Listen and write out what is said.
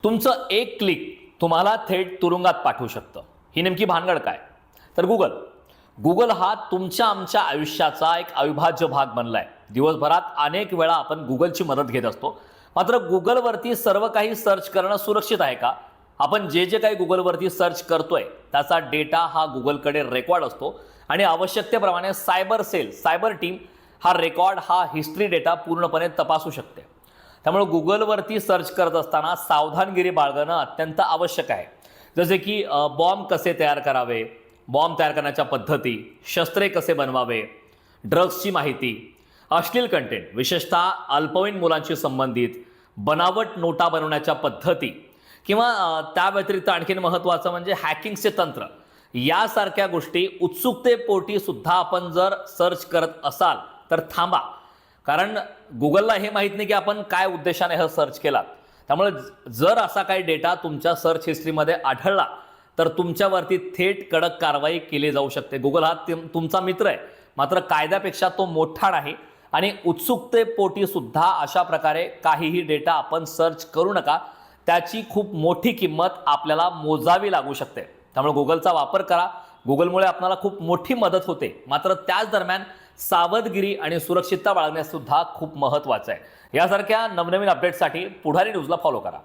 तुमचं एक क्लिक तुम्हाला थेट तुरुंगात पाठवू शकतं। ही नेमकी भानगड काय? तर गुगल हा तुमच्या आमच्या आयुष्याचा एक अविभाज्य भाग बनलाय। दिवसभरात अनेक वेळा आपण गुगलची मदत घेत असतो। मात्र गुगलवरती सर्व काही सर्च करणं सुरक्षित आहे का? आपण जे काही गुगलवरती सर्च करतोय त्याचा डेटा हा गुगलकडे रेकॉर्ड असतो आणि आवश्यकतेप्रमाणे सायबर टीम हा रेकॉर्ड हा हिस्ट्री डेटा पूर्णपणे तपासू शकते। त्यामुळे गुगलवरती सर्च करत असताना सावधानगिरी बाळगणं अत्यंत आवश्यक आहे। जसे की बॉम्ब कसे तयार करावे, बॉम्ब तयार करण्याच्या पद्धती, शस्त्रे कसे बनवावे, ड्रग्सची माहिती, अश्लील कंटेंट विशेषतः अल्पवयीन मुलांशी संबंधित, बनावट नोटा बनवण्याच्या पद्धती किंवा त्या व्यतिरिक्त आणखीन महत्त्वाचं म्हणजे हॅकिंगचे तंत्र यासारख्या गोष्टी उत्सुकतेपोटी सुद्धा आपण जर सर्च करत असाल तर थांबा। कारण गुगलला हे माहीत नाही की आपण काय उद्देशाने हे सर्च केलात। त्यामुळे जर असा काही डेटा तुमच्या सर्च हिस्ट्रीमध्ये आढळला तर तुमच्यावरती थेट कडक कारवाई केली जाऊ शकते। गुगल हा तुमचा मित्र आहे, मात्र कायद्यापेक्षा तो मोठा नाही आणि उत्सुकतेपोटी सुद्धा अशा प्रकारे काहीही डेटा आपण सर्च करू नका। त्याची खूप मोठी किंमत आपल्याला मोजावी लागू शकते। त्यामुळे गुगलचा वापर करा। गुगलमुळे आपल्याला खूप मोठी मदत होते, मात्र त्याच दरम्यान सावधगिरी आणि सुरक्षितता बाळगणे सुद्धा खूप महत्त्वाचं आहे। यासारख्या नवनवीन अपडेट्ससाठी पुढारी न्यूजला फॉलो करा।